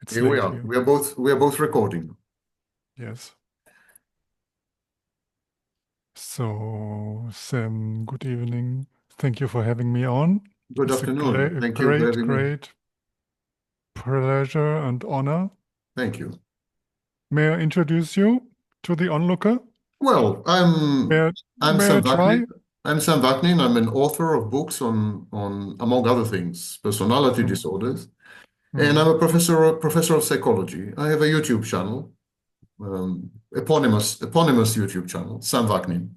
It's Here we late are. here. We are both recording. Yes. So, Sam, good evening. Thank you for having me on. Good It's a afternoon. Thank you for great, having me. great pleasure and honor. Thank you. May I introduce you to the onlooker? Well, May I'm may I Sam Vaknin. try? I'm Sam Vaknin. I'm an author of books on among other things, personality Hmm, disorders, and hmm. I'm a professor of psychology. I have a YouTube channel, eponymous YouTube channel, Sam Vaknin.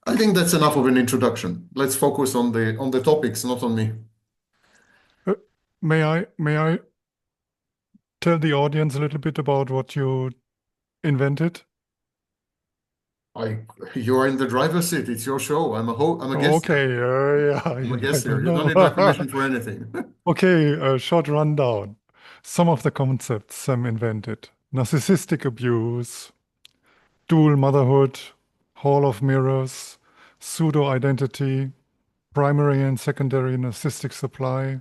I think that's enough of an introduction. Let's focus on the topics, not on me. Uh, may I tell the audience a little bit about what you invented? I you are in the driver's seat. It's your show. I'm a guest here. Okay, yeah, I'm a I guest here. don't You don't know. need my permission for anything. Okay, a short rundown. Some of the concepts Sam invented. Narcissistic abuse, dual motherhood, hall of mirrors, pseudo-identity, primary and secondary narcissistic supply,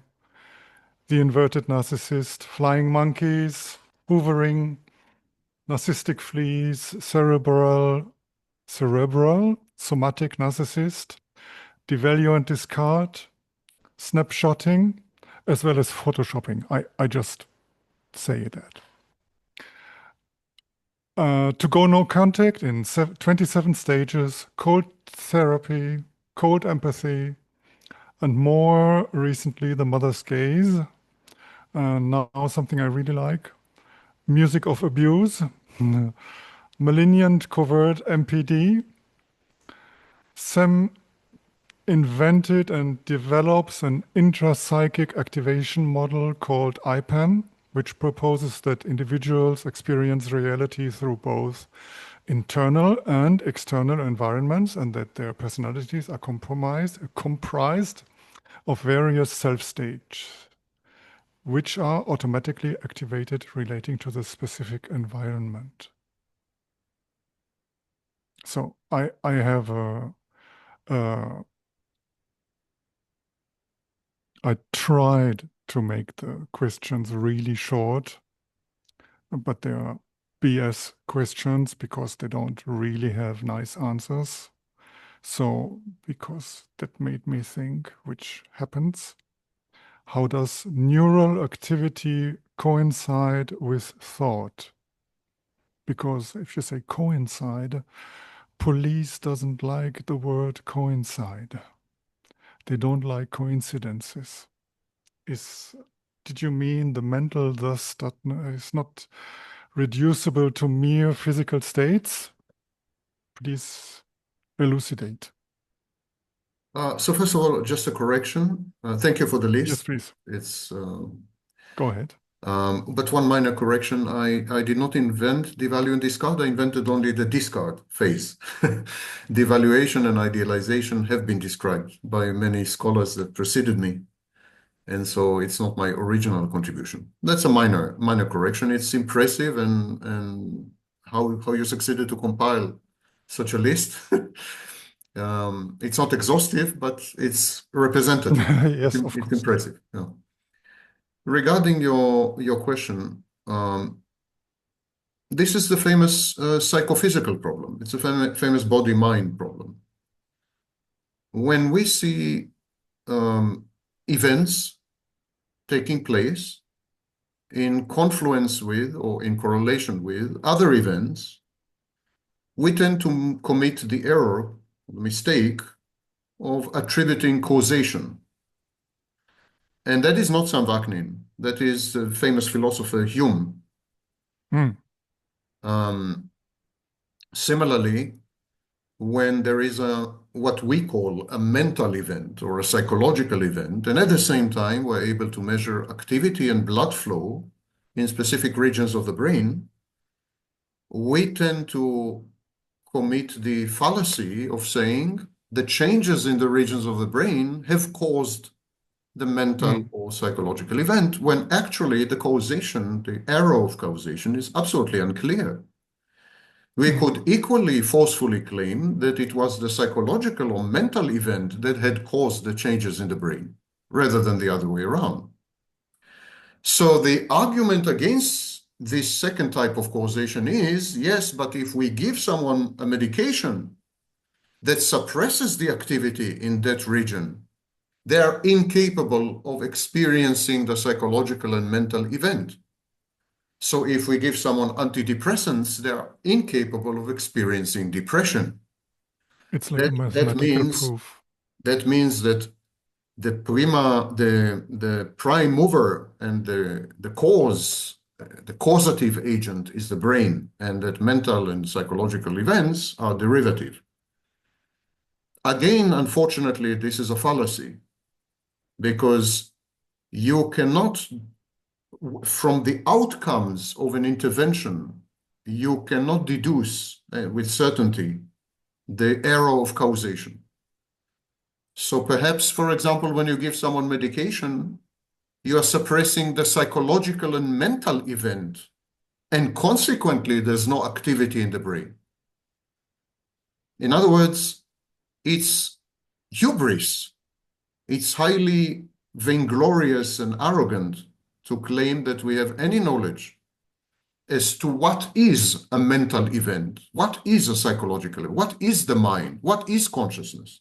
the inverted narcissist, flying monkeys, hoovering, narcissistic fleas, cerebral, somatic narcissist, devalue and discard, snapshotting, as well as photoshopping. I just say that. To go no contact in 27 stages, cold therapy, cold empathy, and more recently, the mother's gaze. Now, something I really like music of abuse, malignant covert MPD. Sam invented and develops an intrapsychic activation model called IPAM, which proposes that individuals experience reality through both internal and external environments, and that their personalities are comprised of various self-states, which are automatically activated relating to the specific environment. So I have a I tried to make the questions really short, but they are BS questions because they don't really have nice answers. So, because that made me think, which happens, how does neural activity coincide with thought? Because if you say coincide, police doesn't like the word coincide. They don't like coincidences. Is did you mean the mental thus that is not reducible to mere physical states? Please elucidate. So first of all, just a correction. Thank you for the Yes, list. please. It's Go ahead. but one minor correction. I did not invent devalue and discard. I invented only the discard phase. Devaluation and idealization have been described by many scholars that preceded me, and so it's not my original contribution. That's a minor correction. It's impressive, and how you succeeded to compile such a list. It's not exhaustive, but it's representative. Yes, of It's course. impressive. Yeah. Regarding your question, this is the famous psychophysical problem. It's a famous body-mind problem. When we see events taking place in confluence with or in correlation with other events, we tend to commit the error, the mistake of attributing causation. And that is not Sam Vaknin. That is the famous philosopher Hume. Hmm. Um, Similarly, when there is a what we call a mental event or a psychological event, and at the same time we're able to measure activity and blood flow in specific regions of the brain, we tend to commit the fallacy of saying the changes in the regions of the brain have caused the mental Hmm. or psychological event, when actually the causation, the error of causation, is absolutely unclear. We Hmm. could equally forcefully claim that it was the psychological or mental event that had caused the changes in the brain, rather than the other way around. So the argument against this second type of causation is, yes, but if we give someone a medication that suppresses the activity in that region, they are incapable of experiencing the psychological and mental event. So if we give someone antidepressants, they are incapable of experiencing depression. It's like a That mathematical means proof. that the prime mover and the cause, the causative agent is the brain, and that mental and psychological events are derivative. Again, unfortunately, this is a fallacy because you cannot, from the outcomes of an intervention, you cannot deduce with certainty the error of causation. So perhaps, for example, when you give someone medication, you are suppressing the psychological and mental event, and consequently, there's no activity in the brain. In other words, it's hubris. It's highly vainglorious and arrogant to claim that we have any knowledge as to what is a mental event, what is a psychological event, what is the mind, what is consciousness.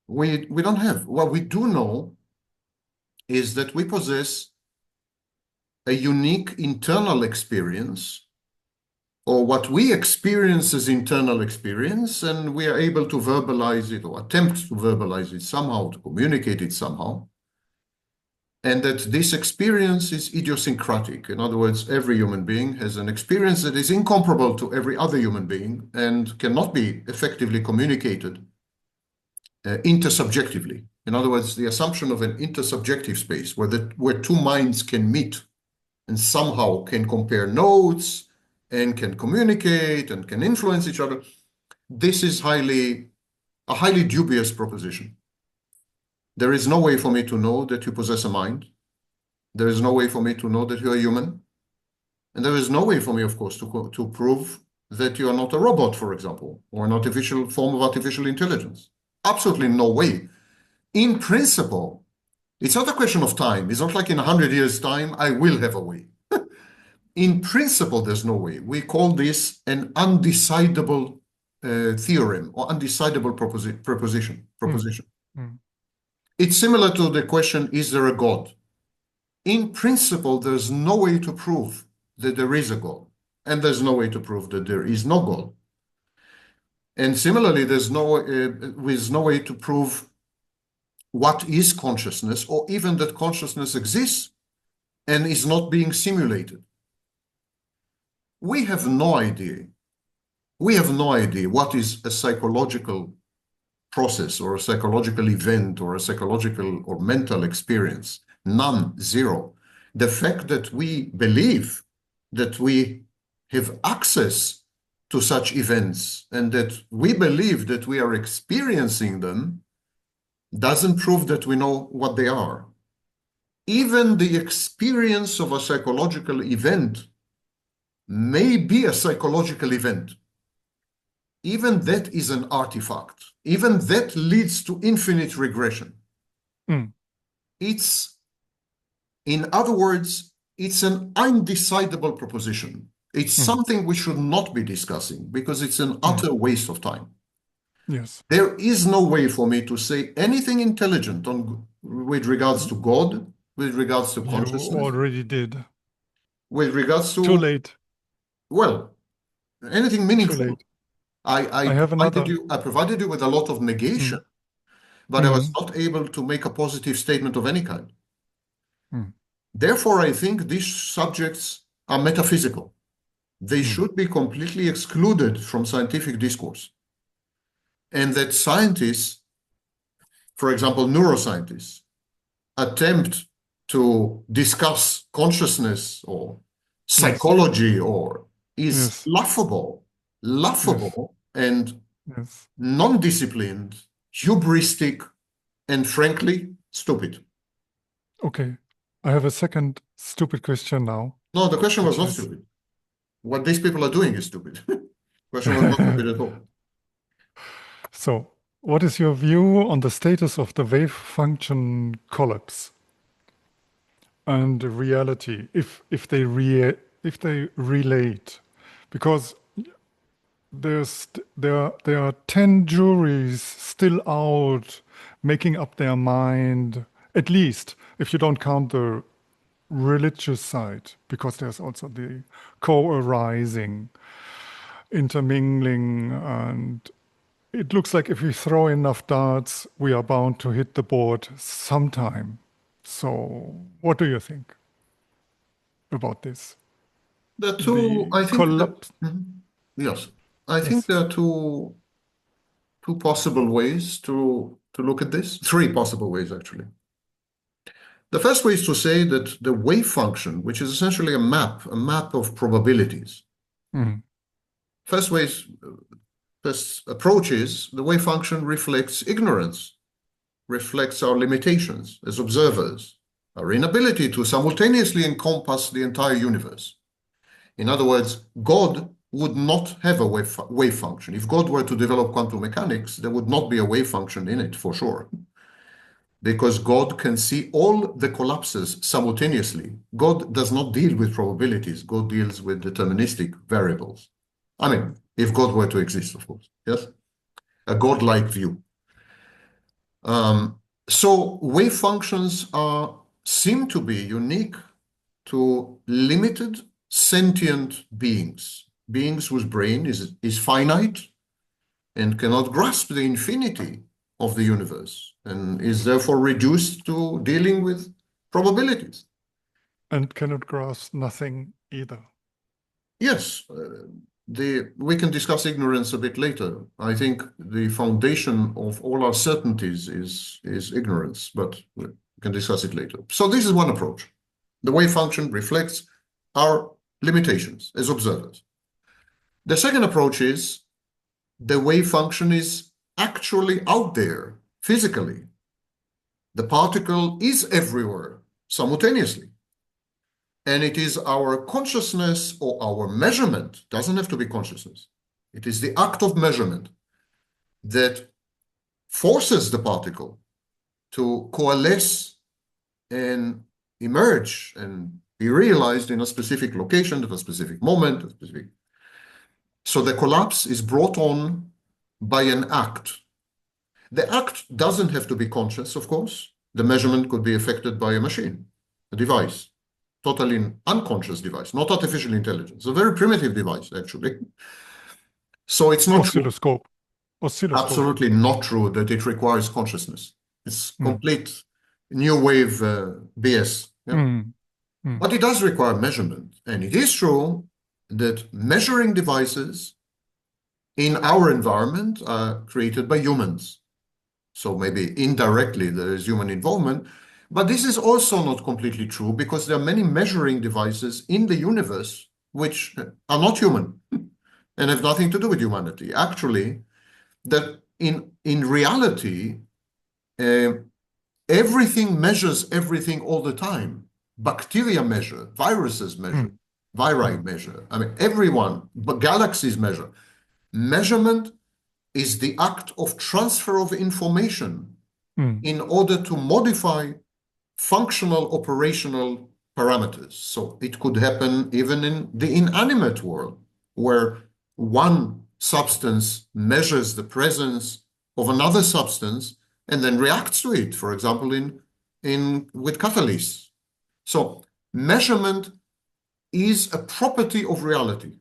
We don't have. What we do know is that we possess a unique internal experience, or what we experience as internal experience, and we are able to verbalize it or attempt to verbalize it somehow, to communicate it somehow. And that this experience is idiosyncratic. In other words, every human being has an experience that is incomparable to every other human being and cannot be effectively communicated intersubjectively. In other words, the assumption of an intersubjective space where two minds can meet and somehow can compare notes and can communicate and can influence each other. This is a highly dubious proposition. There is no way for me to know that you possess a mind. There is no way for me to know that you are human. And there is no way for me, of course, to prove that you are not a robot, for example, or an artificial form of artificial intelligence. Absolutely no way. In principle, it's not a question of time. It's not like in 100 years' time, I will have a way. In principle, there's no way. We call this an undecidable theorem or undecidable proposition. Mm. It's similar to the question, is there a God? In principle, there's no way to prove that there is a God, and there's no way to prove that there is no God. And similarly, there's no way to prove what is consciousness, or even that consciousness exists and is not being simulated. We have no idea. We have no idea what is a psychological process or a psychological event or a psychological or mental experience. None, zero. The fact that we believe that we have access to such events and that we believe that we are experiencing them doesn't prove that we know what they are. Even the experience of a psychological event may be a psychological event. Even that is an artifact. Even that leads to infinite regression. Mm. In other words, it's an undecidable proposition. It's something we should not be discussing because it's an utter waste of time. Yes. There is no way for me to say anything intelligent with regards to God, with regards to You consciousness, already did. with regards Too to, late. well, anything Too meaningful. late. I I have another. provided you with a lot of negation, Mm. but I was Mm. not able to make a positive statement of any kind. Mm. Therefore, I think these subjects are metaphysical. They Mm. should be completely excluded from scientific discourse. And that scientists, for example, neuroscientists, attempt to discuss consciousness or Yes. psychology or is Yes. Yes. laughable and Yes. non-disciplined, hubristic, and frankly, stupid. Okay. I have a second stupid question now, No, the question was which not is stupid. What these people are doing is stupid. Question was not stupid at all. so, what is your view on the status of the wave function collapse? and reality, if they relate, because there are 10 juries still out making up their mind, at least if you don't count the religious side, because there's also the co-arising, intermingling, and it looks like if we throw enough darts, we are bound to hit the board sometime. So, what do you think about this? There are two, The I think that, collapse. yes, I think Yes. there are two possible ways to look at this. Three possible ways, actually. The first way is to say that the wave function, which is essentially a map of probabilities. Mm, First way is, first approach is the wave function reflects ignorance, reflects our limitations as observers, our inability to simultaneously encompass the entire universe. In other words, God would not have a wave function. If God were to develop quantum mechanics, there would not be a wave function in it for sure, because God can see all the collapses simultaneously. God does not deal with probabilities. God deals with deterministic variables. I mean, if God were to exist, of course, yes? A godlike view. So wave functions seem to be unique to limited sentient beings, beings whose brain is finite and cannot grasp the infinity of the universe and is therefore reduced to dealing with probabilities. and cannot grasp nothing either. Yes, we can discuss ignorance a bit later. I think the foundation of all our certainties is ignorance, but we can discuss it later. So this is one approach. The wave function reflects our limitations as observers. The second approach is the wave function is actually out there physically. The particle is everywhere simultaneously. And it is our consciousness or our measurement, doesn't have to be consciousness. It is the act of measurement that forces the particle to coalesce and emerge and be realized in a specific location at a specific moment, a specific. So the collapse is brought on by an act. The act doesn't have to be conscious, of course. The measurement could be affected by a machine, a device, totally unconscious device, not artificial intelligence, a very primitive device, actually. So it's not true, Oscilloscope. Oscilloscope. absolutely not true that it requires consciousness. It's Mm, complete new wave BS. Yeah? mm, mm, But it does require measurement. And it is true that measuring devices in our environment are created by humans. So maybe indirectly there is human involvement. But this is also not completely true because there are many measuring devices in the universe which are not human and have nothing to do with humanity. Actually, that in reality, uh, everything measures everything all the time. Bacteria measure, viruses measure, mm, viri mm, measure. I mean, everyone, but galaxies measure. Measurement is the act of transfer of information mm, in order to modify functional operational parameters. So it could happen even in the inanimate world, where one substance measures the presence of another substance and then reacts to it, for example, with catalysts. So measurement is a property of reality.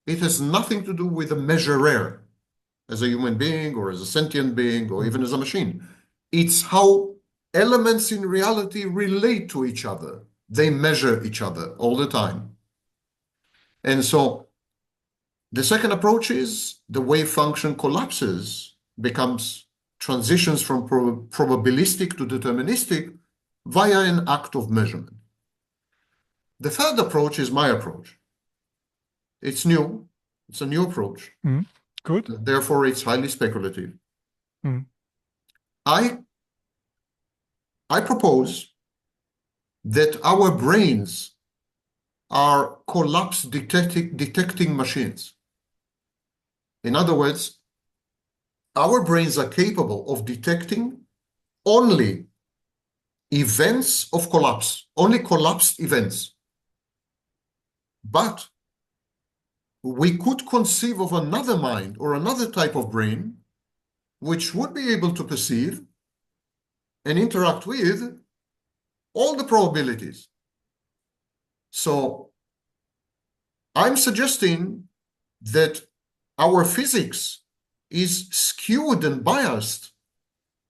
It has nothing to do with a measurer as a human being or as a sentient being or mm. even as a machine. It's how elements in reality relate to each other. They measure each other all the time. And so the second approach is the wave function collapses, becomes transitions from probabilistic to deterministic via an act of measurement. The third approach is my approach. It's new. It's a new approach. Mm. Good. Therefore, it's highly speculative. Mm, I, I propose that our brains are collapse detecting machines. In other words, our brains are capable of detecting only events of collapse, only collapsed events. But we could conceive of another mind or another type of brain which would be able to perceive and interact with all the probabilities. So I'm suggesting that our physics is skewed and biased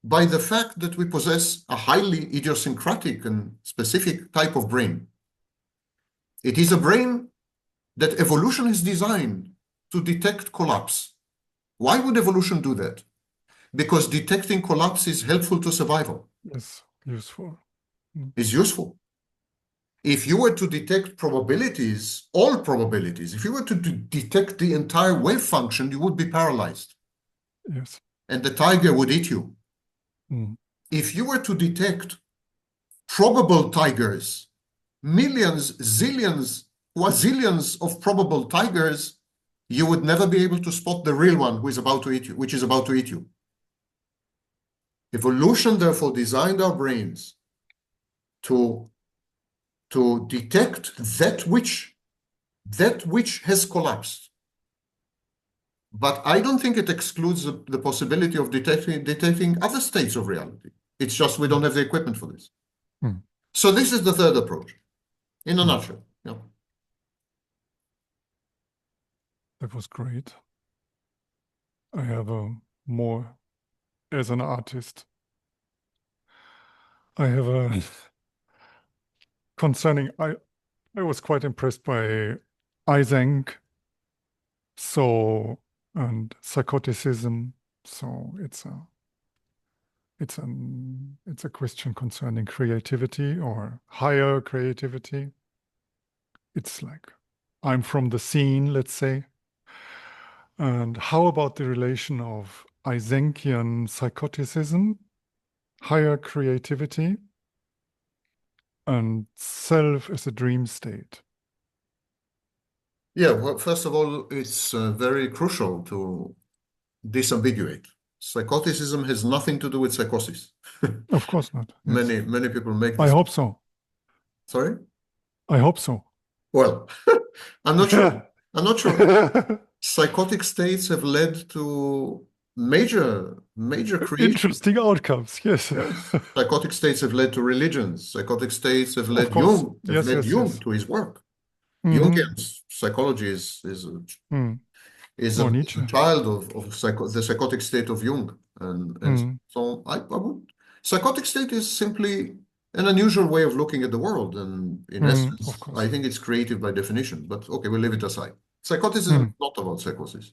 by the fact that we possess a highly idiosyncratic and specific type of brain. It is a brain that evolution is designed to detect collapse. Why would evolution do that? Because detecting collapse is helpful to survival, Yes, useful. is useful. If you were to detect probabilities, all probabilities, if you were to detect the entire wave function, you would be paralyzed Yes. and the tiger would eat you. Mm. If you were to detect probable tigers, millions, zillions, quazillions of probable tigers, you would never be able to spot the real one who is about to eat you, which is about to eat you. Evolution, therefore, designed our brains to detect that which has collapsed. But I don't think it excludes the possibility of detecting other states of reality. It's just we don't have the equipment for this. Mm. So this is the third approach, in a Mm. nutshell. Yeah. That was great. I have a more, as an artist, I have a concerning, I was quite impressed by Eysenck, so, and psychoticism. So it's a question concerning creativity or higher creativity. It's like I'm from the scene, let's say. And how about the relation of Eysenckian psychoticism, higher creativity, and self as a dream state? Yeah, well, first of all, it's very crucial to disambiguate. Psychoticism has nothing to do with psychosis. Of course not. Yes. Many people make I this. hope so. Sorry? I hope so. Well, I'm not sure. I'm not sure. Psychotic states have led to major creation. Interesting outcomes. Yes. Yes. Psychotic states have led to religions. Psychotic states have Of led course. Jung, have Yes, led yes, Jung yes. to his work. Hmm. Jungian psychology Mm. is Or a Nietzsche. child the psychotic state of Jung. And Mm. so I would, psychotic state is simply an unusual way of looking at the world. And in Mm. Of essence, I course. think it's creative by definition. But okay, we'll leave it aside. Psychoticism is Mm. not about psychosis.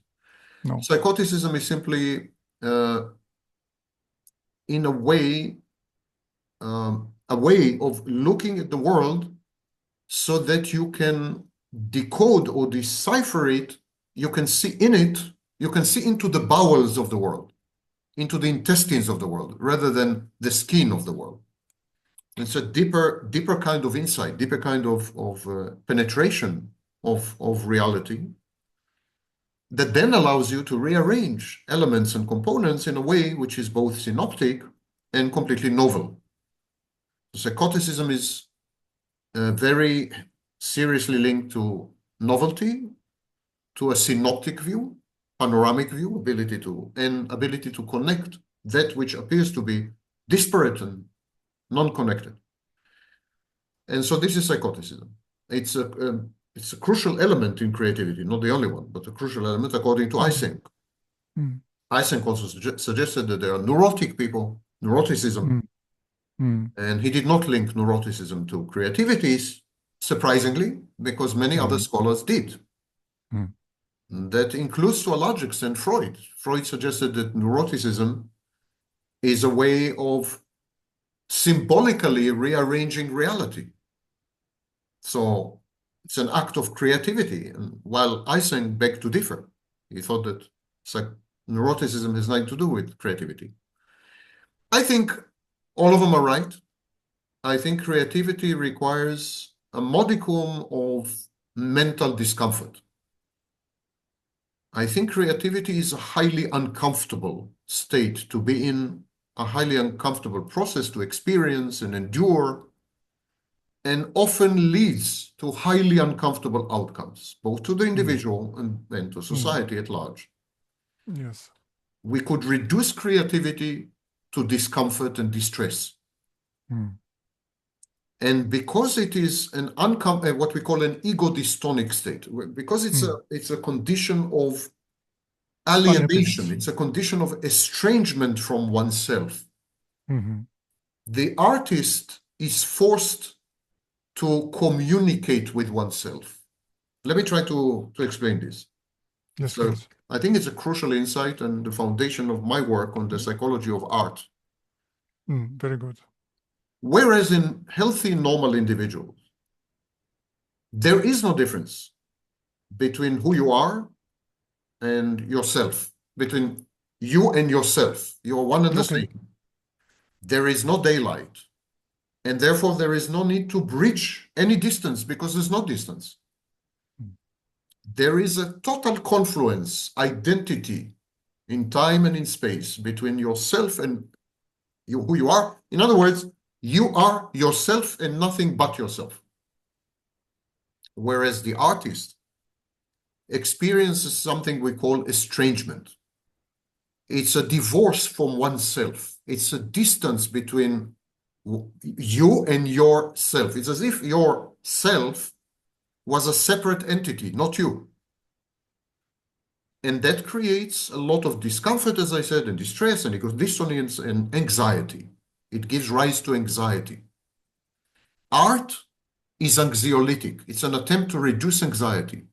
No. Psychoticism is simply, in a way of looking at the world so that you can decode or decipher it. You can see in it, you can see into the bowels of the world, into the intestines of the world, rather than the skin of the world. It's a deeper kind of insight, deeper kind of penetration of reality that then allows you to rearrange elements and components in a way which is both synoptic and completely novel. Psychoticism is very seriously linked to novelty, to a synoptic view, panoramic view, ability to connect that which appears to be disparate and non-connected. And so this is psychoticism. It's a crucial element in creativity, not the only one, but a crucial element according to Mm. Eysenck. Mm. Eysenck also suggested that there are neurotic people, neuroticism, Mm. Mm. and he did not link neuroticism to creativities, surprisingly, because many other Mm. scholars did. Mm. That includes, to a large extent, Freud. Freud suggested that neuroticism is a way of symbolically rearranging reality. So it's an act of creativity. And while Eysenck begged to differ, he thought that neuroticism has nothing to do with creativity. I think all of them are right. I think creativity requires a modicum of mental discomfort. I think creativity is a highly uncomfortable state to be in a highly uncomfortable process to experience and endure, and often leads to highly uncomfortable outcomes, both to the Mm. individual and to Mm. society at large. Yes. We could reduce creativity to discomfort and distress. Mm. And because it is what we call an ego-dystonic state, because Mm. it's a condition of alienation, Unhappiness. it's a condition of estrangement from oneself, Hmm. the artist is forced to communicate with oneself. Let me try to explain this. Yes, So please. I think it's a crucial insight and the foundation of my work on the Mm. psychology of art. Mm. Very good. Whereas in healthy, normal individuals, there is no difference between who you are and yourself, between you and yourself. You are one and the Okay. same. There is no daylight, and therefore there is no need to bridge any distance because there's no distance. Mm. There is a total confluence, identity in time and in space between yourself and who you are. In other words, you are yourself and nothing but yourself. Whereas the artist experiences something we call estrangement. It's a divorce from oneself. It's a distance between you and yourself. It's as if your self was a separate entity, not you. And that creates a lot of discomfort, as I said, and distress, and ego dissonance and anxiety. It gives rise to anxiety. Art is anxiolytic. It's an attempt to reduce anxiety.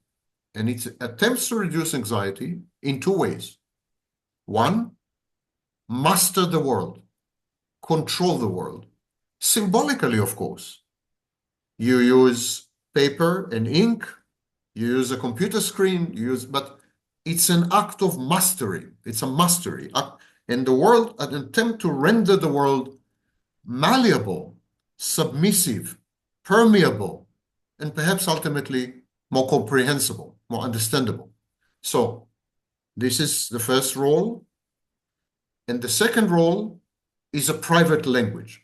And it attempts to reduce anxiety in two ways. One, master the world, control the world. Symbolically, of course. You use paper and ink, you use a computer screen, but it's an act of mastery. It's a mastery. And the world, an attempt to render the world malleable, submissive, permeable, and perhaps ultimately more comprehensible, more understandable. So this is the first role. And the second role is a private language.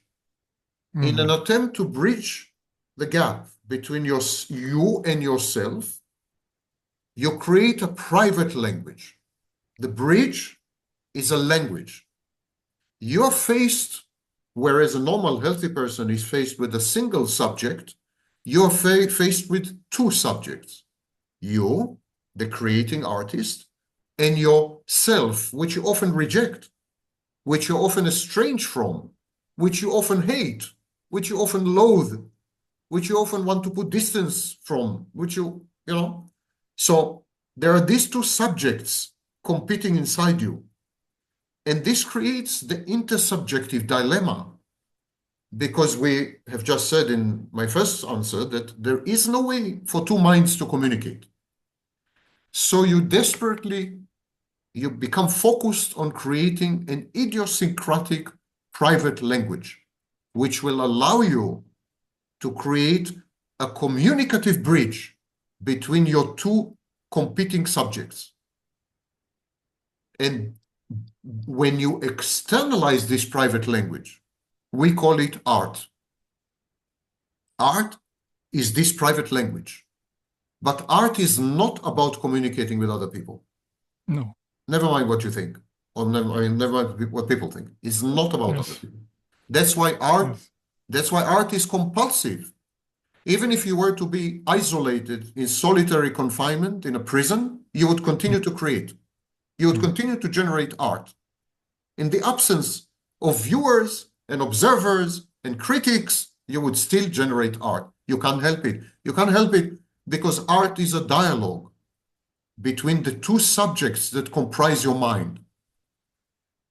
In an Hmm. attempt to bridge the gap between you and yourself, you create a private language. The bridge is a language. You're faced, whereas a normal healthy person is faced with a single subject, you're faced with two subjects. You, the creating artist, and yourself, which you often reject, which you often estrange from, which you often hate, which you often loathe, which you often want to put distance from, you know. So there are these two subjects competing inside you. And this creates the intersubjective dilemma because we have just said in my first answer that there is no way for two minds to communicate. So you become focused on creating an idiosyncratic private language, which will allow you to create a communicative bridge between your two competing subjects. And when you externalize this private language, we call it art. Art is this private language, but art is not about communicating with other people. No. Never mind what you think, or never mind what people think. It's not about other Yes. people. That's why art, Yes. that's why art is compulsive. Even if you were to be isolated in solitary confinement in a prison, you would continue to create. You would Mm. continue to generate art. In the absence of viewers and observers and critics, you would still generate art. You can't help it. You can't help it because art is a dialogue between the two subjects that comprise your mind.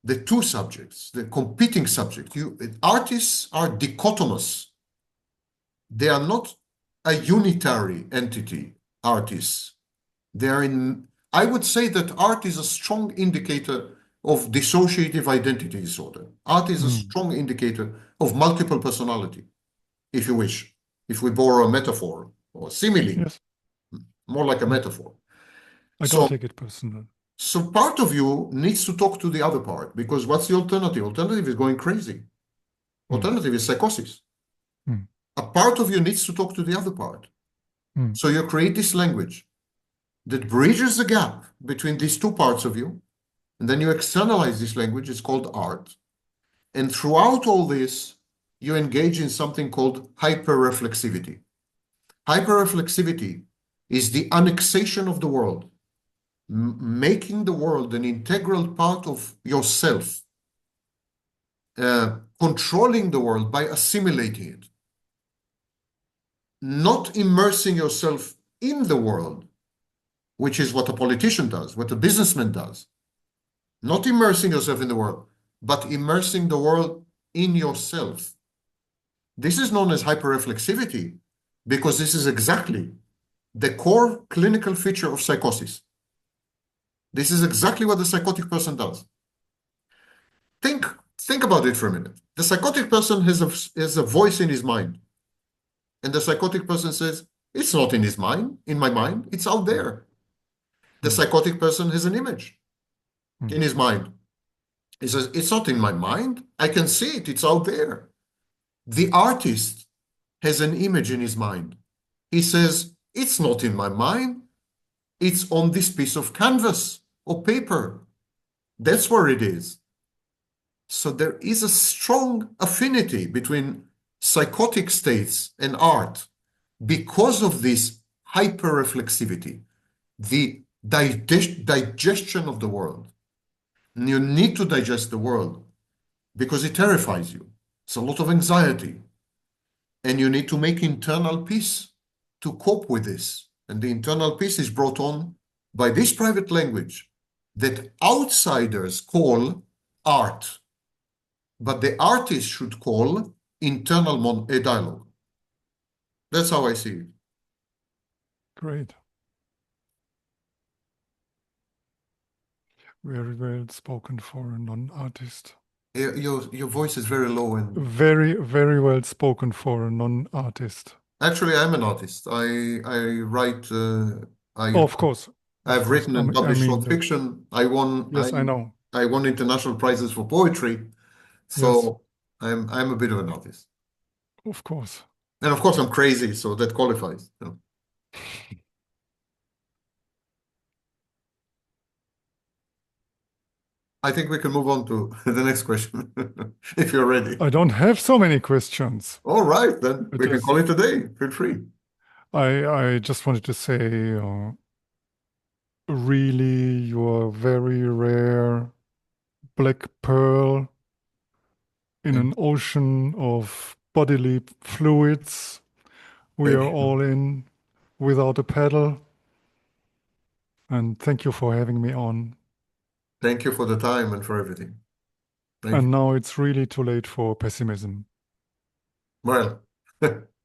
The two subjects, the competing subjects. Artists are dichotomous. They are not a unitary entity, artists. I would say that art is a strong indicator of dissociative identity disorder. Art is a Mm. strong indicator of multiple personality, if you wish, if we borrow a metaphor or simile, Yes. more like a Mm. metaphor. I don't So take it personal. So part of you needs to talk to the other part because what's the alternative? Alternative is going crazy. mm, Alternative is psychosis. mm, A part of you needs to talk to the other part. mm, So you create this language that bridges the gap between these two parts of you, and then you externalize this language. It's called art. And throughout all this, you engage in something called hyperreflexivity. Hyperreflexivity is the annexation of the world, making the world an integral part of yourself, controlling the world by assimilating it, not immersing yourself in the world, which is what a politician does, what a businessman does, not immersing yourself in the world, but immersing the world in yourself. This is known as hyperreflexivity because this is exactly the core clinical feature of psychosis. This is exactly what the psychotic person does. Think, think about it for a minute. The psychotic person has a voice in his mind, and the psychotic person says, it's not in his mind, in my mind, it's out there. The mm, psychotic person has an image mm. in his mind. He says, it's not in my mind, I can see it, it's out there. The artist has an image in his mind. He says, it's not in my mind, it's on this piece of canvas or paper. That's where it is. So there is a strong affinity between psychotic states and art because of this hyperreflexivity, the digestion of the world. And you need to digest the world because it terrifies you. It's a lot of anxiety. And you need to make internal peace to cope with this. And the internal peace is brought on by this private language that outsiders call art, but the artist should call internal dialogue. That's how I see it. Great. Very well spoken for a non-artist. Your voice is very low, and Very, very well spoken for a non-artist. actually, I'm an artist. I write. Oh, of course, of I've course. written and I published mean short that. fiction. I won. Yes, I know. I won international prizes for poetry. Yes, So I'm a bit of an artist. of course. And of course, I'm crazy, so that qualifies. I think we can move on to the next question, if you're ready. I don't have so many questions. All right, then It we can is. call it a day. Feel free. I just wanted to say, really, you're very rare black pearl in Thank, an ocean of bodily fluids. We thank are you. all in without a paddle. And thank you for having me on. Thank you for the time and for everything. Thank you. And now it's really too late for pessimism. Well,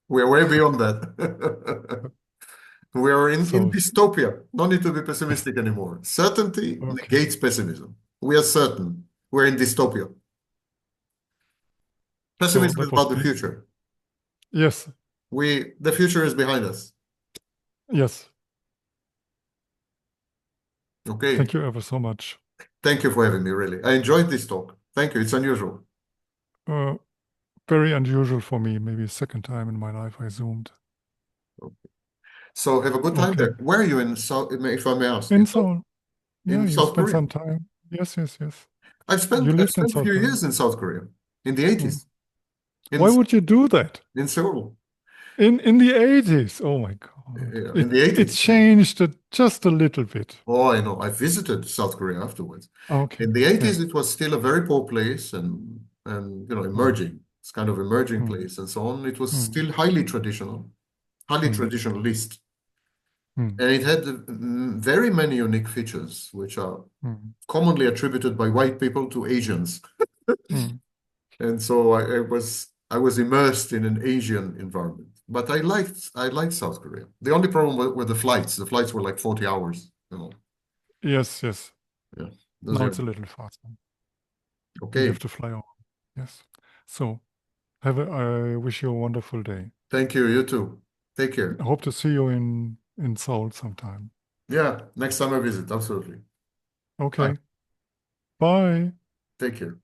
we're way beyond that. We are in So, dystopia. No need to be pessimistic anymore. Certainty okay. negates pessimism. We are certain. We're in dystopia. So Pessimism is that was about the be future. yes, The future is behind us. yes. Okay. Thank you ever so much. Thank you for having me, really. I enjoyed this talk. Thank you. It's unusual. Uh, Very unusual for me. Maybe second time in my life I zoomed. So have a good time Okay. there. Where are you in South, if I may ask? In Seoul. Yeah, In you South spent Korea? some time. Yes, yes, yes. I've You lived in spent a South few Korea. years in South Korea in the Mm. 80s in Why would you do that? in Seoul. In the 80s? Oh my God. Yeah, in It the it 80s. changed just a little bit. Oh, I know. I visited South Korea afterwards. Okay. In the Yeah. 80s, it was still a very poor place and Mm, emerging. It's kind of emerging mm, place and so on. It was mm, still highly traditional, highly mm, traditionalist. mm, And it had very many unique features, which are mm, commonly attributed by white people to Asians. mm. And so I was immersed in an Asian environment. But I liked South Korea. The only problem were the flights. The flights were like 40 hours, you know. Yes, yes. Yeah. Those Now are it's a little faster. You okay. have to fly on. Yes. So I wish you a wonderful day. Thank you. You too. Take I care. hope to see you in Seoul sometime. Yeah, next time I visit, absolutely. Bye. Okay. Bye. Take care.